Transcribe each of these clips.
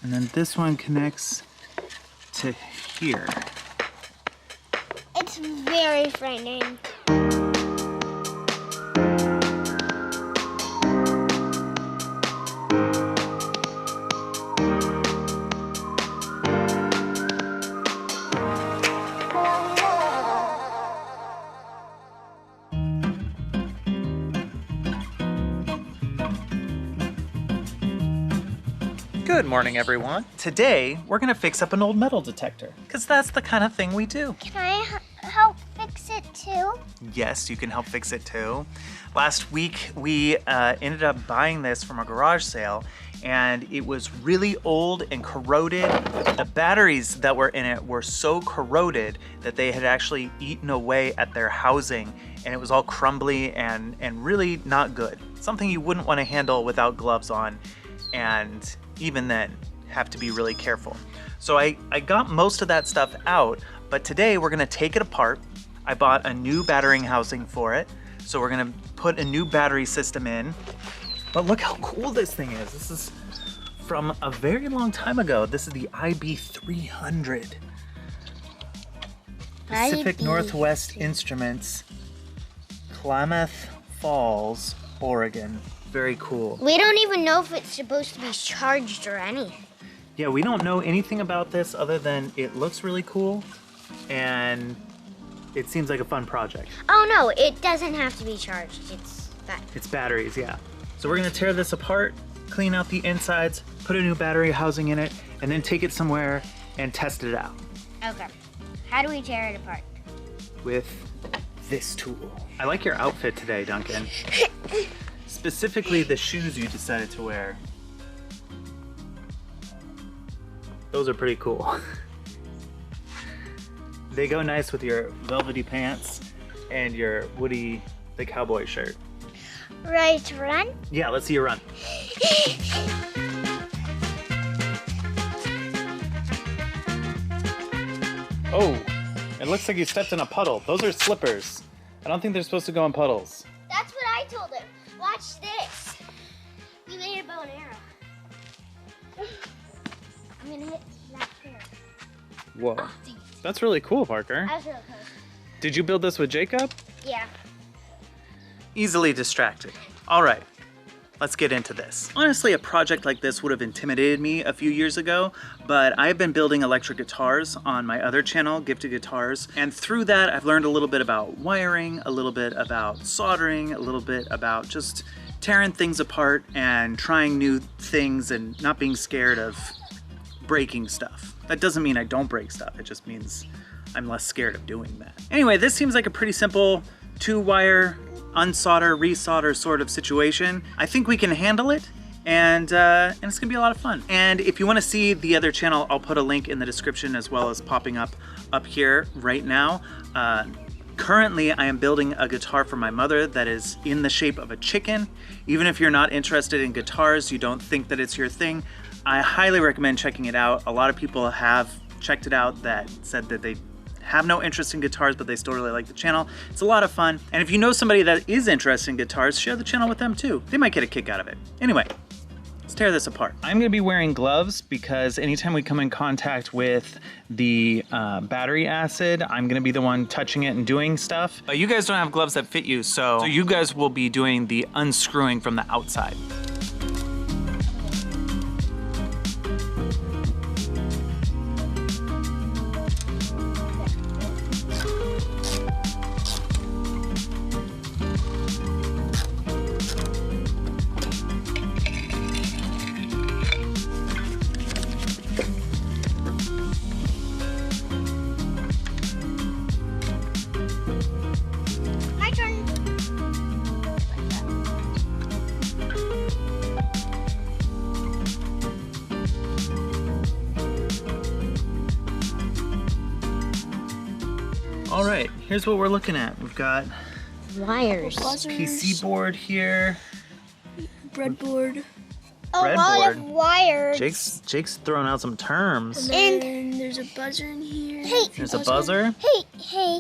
And then this one connects to here. It's very frightening. Good morning, everyone. Today, we're gonna fix up an old metal detector, because that's the kind of thing we do. Can I help fix it too? Yes, you can help fix it too. Last week, we ended up buying this from a garage sale, and it was really old and corroded. The batteries that were in it were so corroded that they had actually eaten away at their housing, and it was all crumbly and really not good. Something you wouldn't want to handle without gloves on, and even then, have to be really careful. So I got most of that stuff out, but today we're gonna take it apart. I bought a new battering housing for it, so we're gonna put a new battery system in. But look how cool this thing is. This is from a very long time ago. This is the IB300. Pacific Northwest Instruments, Klamath Falls, Oregon. Very cool. We don't even know if it's supposed to be charged or anything. Yeah, we don't know anything about this other than it looks really cool and it seems like a fun project. Oh no, it doesn't have to be charged. It's batteries, yeah. So we're gonna tear this apart, clean out the insides, put a new battery housing in it, and then take it somewhere and test it out. Okay. How do we tear it apart? With this tool. I like your outfit today, Duncan. Specifically the shoes you decided to wear. Those are pretty cool. They go nice with your velvety pants and your Woody the cowboy shirt. Ready to run? Yeah, let's see you run. Oh, it looks like you stepped in a puddle. Those are slippers. I don't think they're supposed to go in puddles. That's what I told him. Watch this. We made a bow and arrow. I'm gonna hit that pair. Whoa. That's really cool, Parker. That was really close. Did you build this with Jacob? Yeah. Easily distracted. All right, let's get into this. Honestly, a project like this would have intimidated me a few years ago, but I've been building electric guitars on my other channel, Gifted Guitars, and through that I've learned a little bit about wiring, a little bit about soldering, a little bit about just tearing things apart and trying new things and not being scared of breaking stuff. That doesn't mean I don't break stuff, it just means I'm less scared of doing that. Anyway, this seems like a pretty simple 2-wire unsolder, resolder sort of situation. I think we can handle it, and it's gonna be a lot of fun. And if you wanna see the other channel, I'll put a link in the description as well as popping up here right now. Currently, I am building a guitar for my mother that is in the shape of a chicken. Even if you're not interested in guitars, you don't think that it's your thing, I highly recommend checking it out. A lot of people have checked it out that said that they have no interest in guitars, but they still really like the channel. It's a lot of fun. And if you know somebody that is interested in guitars, share the channel with them too. They might get a kick out of it. Anyway, let's tear this apart. I'm gonna be wearing gloves because anytime we come in contact with the battery acid, I'm gonna be the one touching it and doing stuff. You guys don't have gloves that fit you, so you guys will be doing the unscrewing from the outside. My turn. All right, here's what we're looking at. We've got Wires. PC board here. Breadboard. A lot of Breadboard. wires. Jake's throwing out some terms. And there's a buzzer in here. Hey. There's a buzzer. Hey.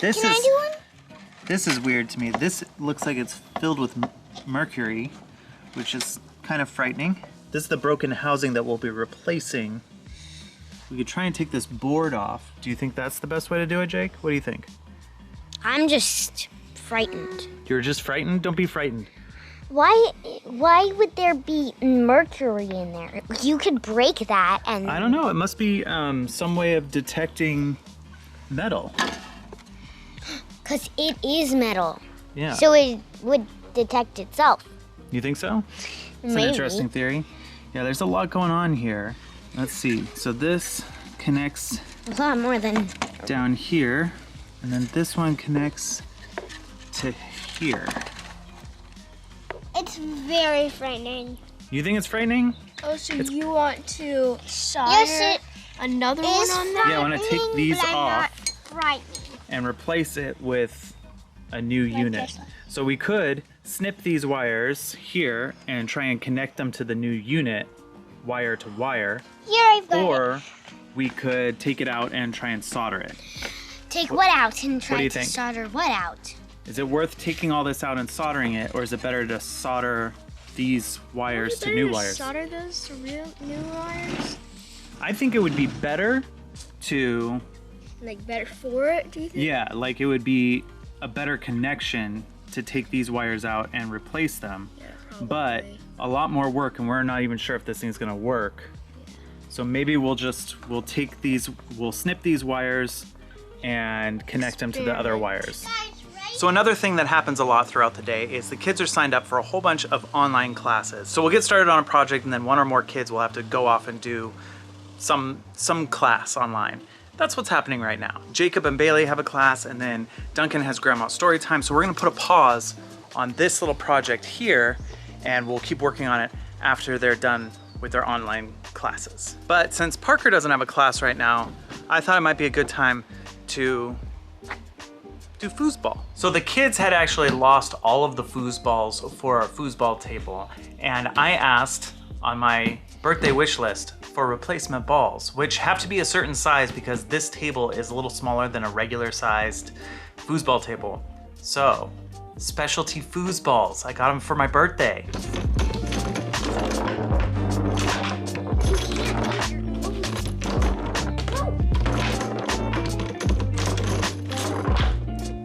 This Can I is- do one? This is weird to me. This looks like it's filled with mercury, which is kind of frightening. This is the broken housing that we'll be replacing. We could try and take this board off. Do you think that's the best way to do it, Jake? What do you think? I'm just frightened. You're just frightened? Don't be frightened. Why would there be mercury in there? You could break that and... I don't know. It must be some way of detecting metal. Because it is metal. Yeah. So it would detect itself. You think so? It's Maybe. an interesting theory. Yeah, there's a lot going on here. Let's see. So this connects A lot more than... down here, and then this one connects to here. It's very frightening. You think it's frightening? Oh, so you want to solder another one on that? Yeah, I want to take these but I'm off not frightening. and replace it with a new unit. this one. So we could snip these wires here and try and connect them to the new unit, wire to wire, Here I've got it. or we could take it out and try and solder it. Take what out and do try you to think? solder what out? Is it worth taking all this out and soldering it, or is it better to solder these wires to new wires? Solder those to real new wires? I think it would be better to, Like better for it, do you think? yeah, like it would be a better connection to take these wires out and replace them. Yeah, probably. But a lot more work, and we're not even sure if this thing's gonna work. So maybe we'll snip these wires and connect them to the other wires. So another thing that happens a lot throughout the day is the kids are signed up for a whole bunch of online classes. So we'll get started on a project and then one or more kids will have to go off and do some class online. That's what's happening right now. Jacob and Bailey have a class, and then Duncan has grandma story time. So we're gonna put a pause on this little project here, and we'll keep working on it after they're done with their online classes. But since Parker doesn't have a class right now, I thought it might be a good time to do foosball. So the kids had actually lost all of the foosballs for our foosball table, and I asked on my birthday wish list for replacement balls, which have to be a certain size because this table is a little smaller than a regular sized foosball table. So, specialty foosballs, I got them for my birthday.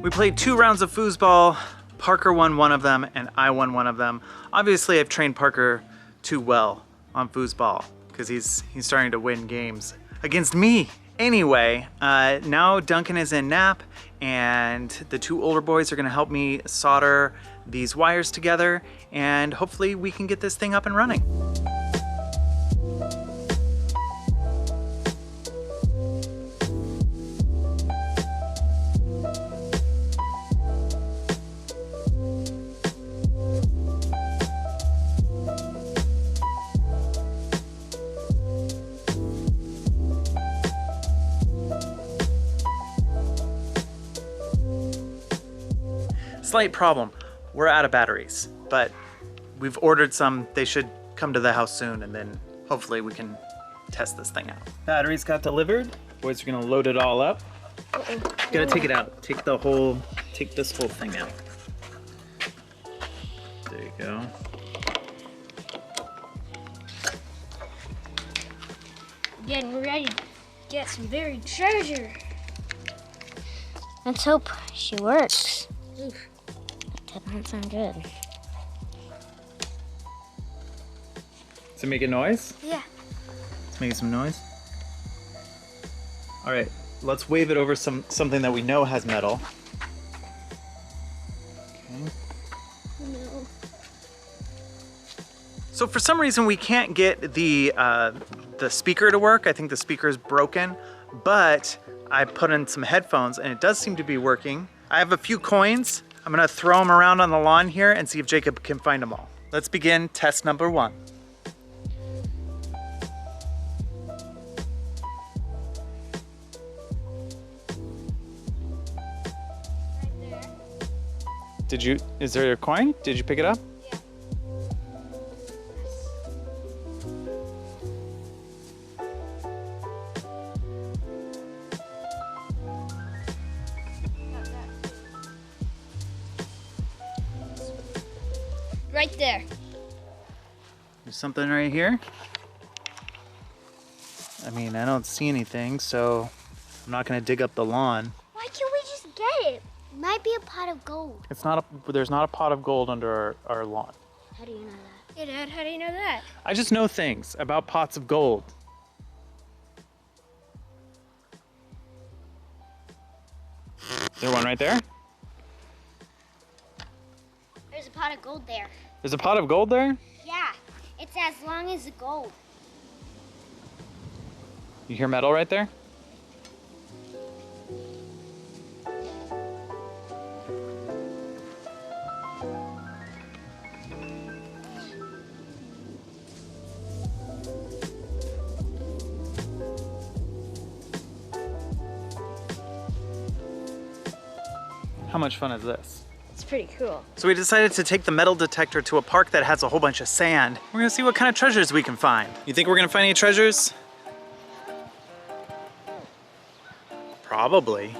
We played 2 rounds of foosball. Parker won one of them and I won one of them. Obviously, I've trained Parker too well on foosball because he's starting to win games against me. Anyway, now Duncan is in nap and the 2 older boys are gonna help me solder these wires together, and hopefully we can get this thing up and running. Slight problem, we're out of batteries, but we've ordered some. They should come to the house soon, and then hopefully we can test this thing out. Batteries got delivered. Boys are gonna load it all up. Gotta take it out. Take this whole thing out. There you go. Getting ready to get some buried treasure. Let's hope she works. Oof. That doesn't sound good. Does it make a noise? Yeah. It's making some noise. All right, let's wave it over something that we know has metal. Okay. No. So for some reason we can't get the speaker to work. I think the speaker is broken, but I put in some headphones and it does seem to be working. I have a few coins. I'm gonna throw them around on the lawn here and see if Jacob can find them all. Let's begin test number 1. Is there a coin? Did you pick it up? Right there. There's something right here? I mean, I don't see anything, so I'm not gonna dig up the lawn. Why can't we just get it? It might be a pot of gold. It's not there's not a pot of gold under our lawn. How do you know that? Hey, Dad, how do you know that? I just know things about pots of gold. Is there one right there? There's a pot of gold there. There's a pot of gold there? Yeah, it's as long as the gold. You hear metal right there? How much fun is this? It's pretty cool. So we decided to take the metal detector to a park that has a whole bunch of sand. We're gonna see what kind of treasures we can find. You think we're gonna find any treasures? Probably.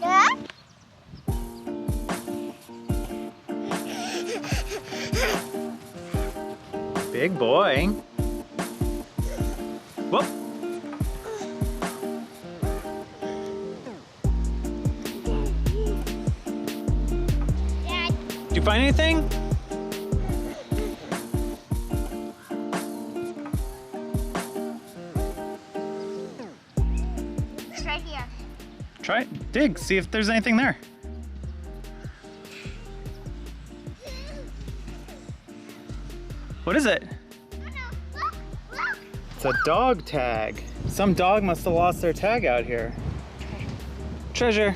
Yeah? Big boy. Whoop. Dad, Did you find anything? it's right here. Try it. Dig. See if there's anything there. What is it? Look, look. It's a dog tag. Some dog must have lost their tag out here. Treasure.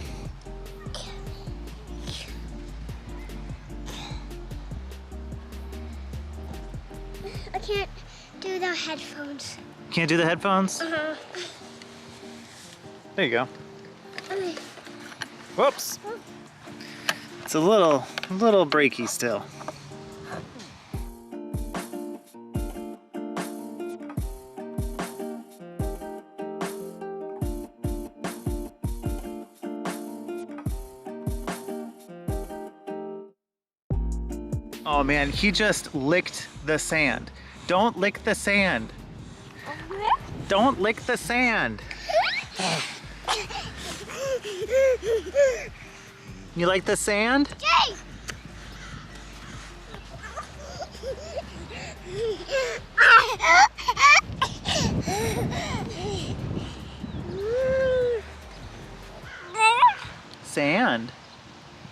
I can't do the headphones. Can't do the headphones? Uh-huh. There you go. Whoops. It's a little breaky still. Oh man, he just licked the sand. Don't lick the sand. Don't lick the sand. You like the sand? Jay! Sand?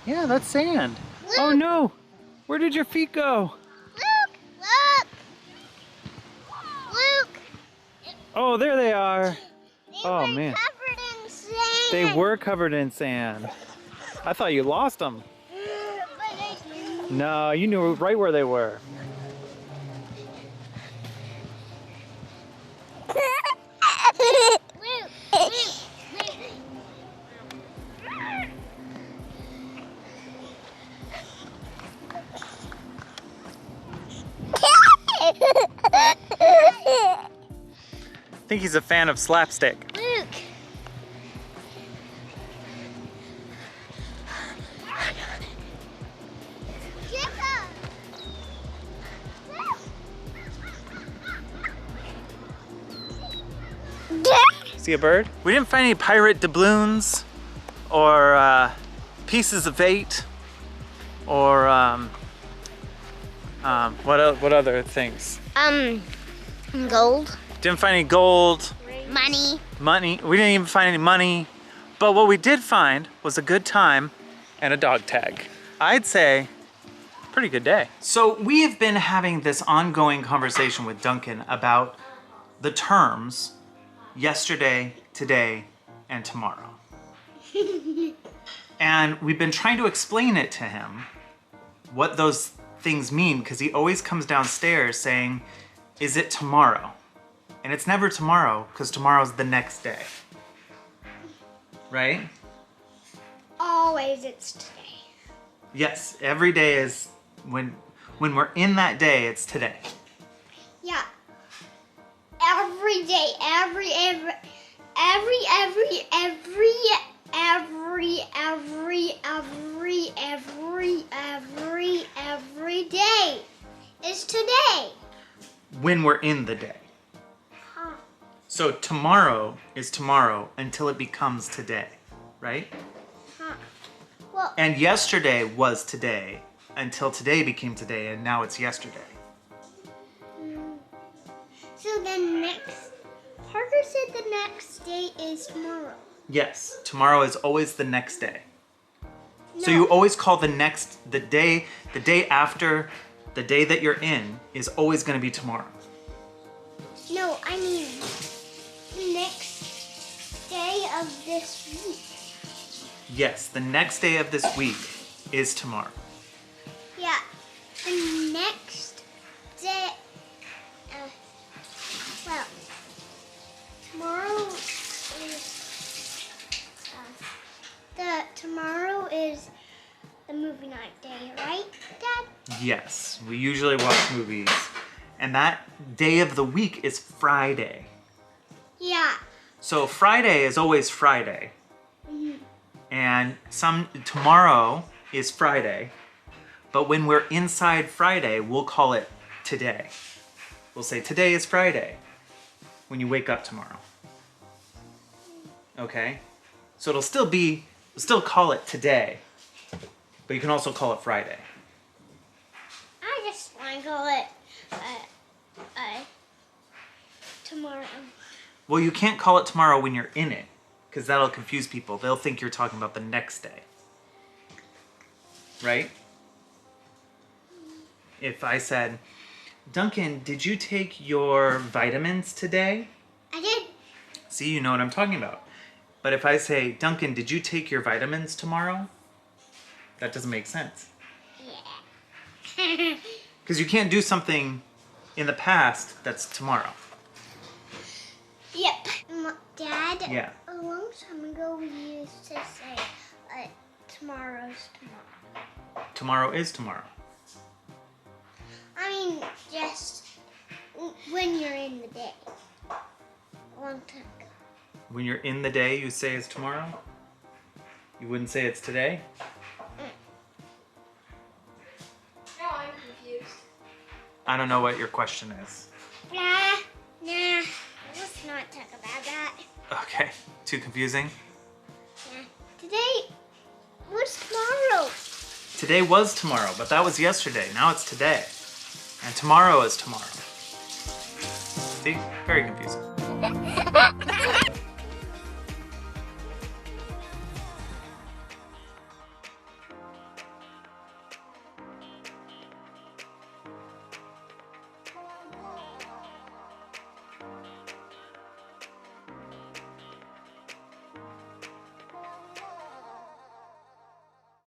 Yeah, that's sand. Oh no! Where did your feet go? Luke! Look! Luke! Oh, there they are. They Oh, were man. covered in sand. They were covered in sand. I thought you lost them. But No, you knew right where they were. Luke! Luke! Luke! I think he's a fan of slapstick. Luke! Jacob! See a bird? We didn't find any pirate doubloons or pieces of eight or what other things? Gold. Didn't find any gold, Money. money. We didn't even find any money. But what we did find was a good time and a dog tag. I'd say pretty good day. So we have been having this ongoing conversation with Duncan about the terms yesterday, today, and tomorrow. And we've been trying to explain it to him, what those things mean, because he always comes downstairs saying, is it tomorrow? And it's never tomorrow, because tomorrow's the next day. Right? Always it's today. Yes, every day is, when we're in that day, it's today. Yeah. Every day, every every day is today. When we're in the day. Huh. So tomorrow is tomorrow until it becomes today, right? Huh. Well, And yesterday was today until today became today, and now it's yesterday. so the next, Parker said the next day is tomorrow. Yes, tomorrow is always the next day. So No. you always call the day after the day that you're in is always going to be tomorrow. No, I mean the next day of this week. Yes, the next day of this week is tomorrow. Yeah, the next day. Well, tomorrow is the movie night day, right, Dad? Yes, we usually watch movies. And that day of the week is Friday. Yeah. So Friday is always Friday. And tomorrow is Friday. But when we're inside Friday, we'll call it today. We'll say today is Friday when you wake up tomorrow. Okay? So we'll still call it today. But you can also call it Friday. I just want to call it tomorrow. Well, you can't call it tomorrow when you're in it, because that'll confuse people. They'll think you're talking about the next day. Right? If I said, Duncan, did you take your vitamins today? I did. See, you know what I'm talking about. But if I say, Duncan, did you take your vitamins tomorrow? That doesn't make sense. Yeah. Because you can't do something in the past that's tomorrow. Yep. Dad, Yeah. a long time ago we used to say tomorrow's tomorrow. Tomorrow is tomorrow. I mean, just when you're in the day. A long time ago. When you're in the day, you say it's tomorrow? You wouldn't say it's today? Now I'm confused. I don't know what your question is. Nah, let's not talk about that. Okay, too confusing? Yeah. Today was tomorrow. Today was tomorrow, but that was yesterday. Now it's today. And tomorrow is tomorrow. See? Very confusing.